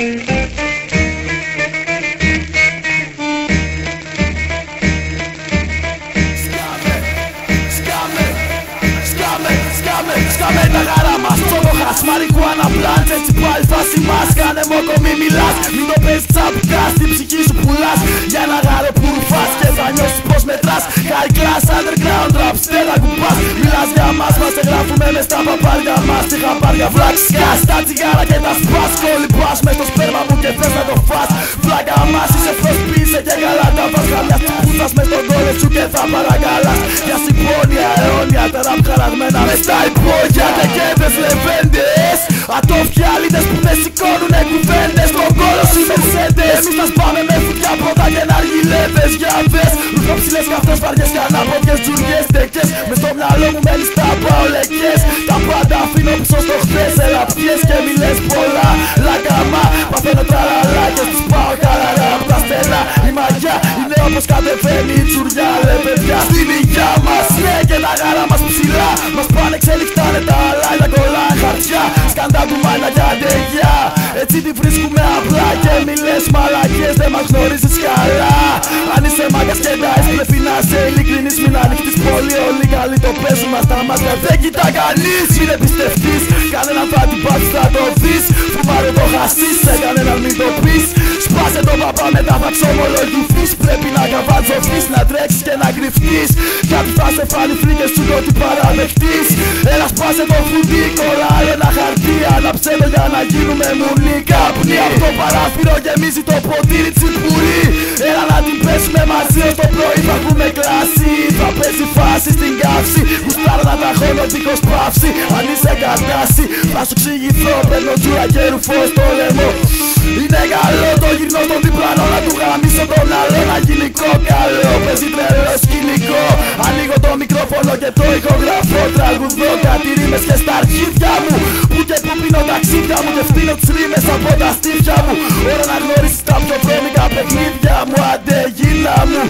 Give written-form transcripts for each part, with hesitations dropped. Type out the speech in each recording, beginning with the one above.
Σκάμε τα γάρα μας, τσόκοχας, μαρικουάνα πλάντς. Έτσι πάλι φάση μας, κάνε μόκο μη μιλάς. Μην το παίζεις τσαπουκά, στην ψυχή σου πουλάς. Για ένα γάρο που ρουφάς και θα νιώσεις πως μετράς. High class, underground rap, στέλα κουπάς. Μιλάς για μας, μας εγγράφουμε μες στα παπάρια μας. Τη χαπάρια βλάξιας, τα τσιγάρα και τα σπάς. Κολυμπάς μες στο σπέρμα μου και θες να το φας. Φλάκα μας, είσαι φροσπίσε και καλά τα φας. Χαμιάς της πούτας μες στον κόλε σου και θα παρακαλάς. Για συμπόνια αιώνια, τα ραπ χαραγμένα μες στα υπόγεια. Τεκέντες λεβέντες, ατόφια αλήτες που δεν σηκώνουνε κουβέντες. Στον κόλο σου μερσέντες, εμείς θα σπάμε με φωτιά πρώτα και ναργιλέδες. Για δες, ρουφοψηλές καυτές βαριές και ανάποδες τζουριές τεκές. Μες στο μυαλό μου μένεις τα παολεκές. Τα πάντα αφήνω πίσω στο χθες. Έλα πιες και μη λες πολλά λακαμά. Παθαίνω τραλαλά και στους πάω καλαρά από τα στενά. Η μαγιά είναι όπως κατεβαίνει η τσουριά. Λε παιδιά στην υγειά μας, ναι και τα γάρα μας ψηλά. Μας πάνε ξελιχτάνε τα αλάλια, κολλάνε χαρτιά. Σκάντα κουμάνια και αντεγιά. Έτσι τη βρίσκουμε απλά και μη λες μαλακίες, δεν μας γνωρίζεις καλά. Αν είσαι μάγκας και ντάεις πρέπει να είσαι ειλικρινής. Μην ανοιχτείς πολύ, όλοι καλοί το παίζουν μας τα μάτια. Δεν κοιτά κανείς, μην εμπιστευτείς. Κανέναν θα την πάθεις, θα το δεις. Φουμάρε το χασίς, σε κανέναν μην το πεις. Σπάσε τον παπά μετά θα ξομολογηθείς. Πρέπει να καβατζωθείς, να τρέξεις και να κρυφτείς. Κάτι θα σε φάνει φρίκες σου το τι παραδεχτείς. Έλα σπάσε το φουντί, κολλάρε ένα χαρτί. Άναψε το για να γίνουμε μουνί. Καπνί από το παράθυρο γεμίζει το ποτήρι τσιπουρί. Έλα να την πέσουμε μαζί ως το πρωί θα έχουμε κλάση. Θα παίζει φάση στην καύση. Γουστάρω να τα χώνω δίχως παύση. Αν είσαι κατάση θα σου ξηγηθώ. Παίρνω τζούρα και ρουφώ στο λαιμό. Είναι καλό το γυρνώ στον διπλανό. Να του γαμίσω τον άλλο να γίνει κόκαλο. Παίζει τρελό σκηνικό. Ανοίγω το μικρόφωνο και το ηχογραφώ. Τραγουδώ κάτι ρήμες και στα αρχίδια μου. Που και που πίνω ταξίδια μου και φτύνω τις ρήμες από τα στήθια μου. Ώρα να γνωρίσεις τα πιο βρώμικα παιχνίδια μου. Άντε γύνα μου.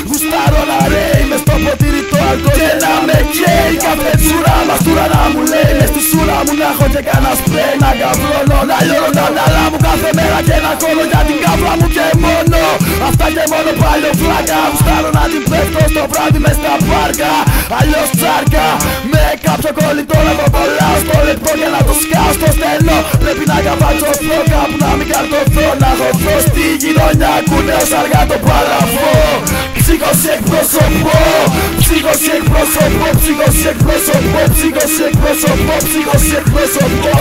Γουστάρω να ρέει μες στο ποτήρι το αλκοόλ και να με καίει. Κάθε τσούρα μας τούρα να μου λέει. Μες στη σούρα μου να έχω και κανένα σπρέι. Να καβλώνω, να λιώνω τα μυαλά μου κάθε μέρα και να κόλλω για την καύλα μου και μόνο. Αυτά και μόνο παλιό φλάκα. Γουστάρω να την πέφτω στο βράδυ μες στα πάρκα. Αλλιώς τσάρκα με κάποιο κολλητό να το κολλάω στο λεπτό και να το σκάω στο στενό. Πρέπει να καβατσωθώ κάπου να μην καρτωθώ. Να χωθώ στη γειτονιά ακούνε ως αργά το παλαβό. Ψύχωση εκπροσωπώ, ψύχωση εκπροσωπώ, ψύχωση εκπροσωπώ, ψύχωση εκπροσωπώ, ψύχωση εκπροσωπώ.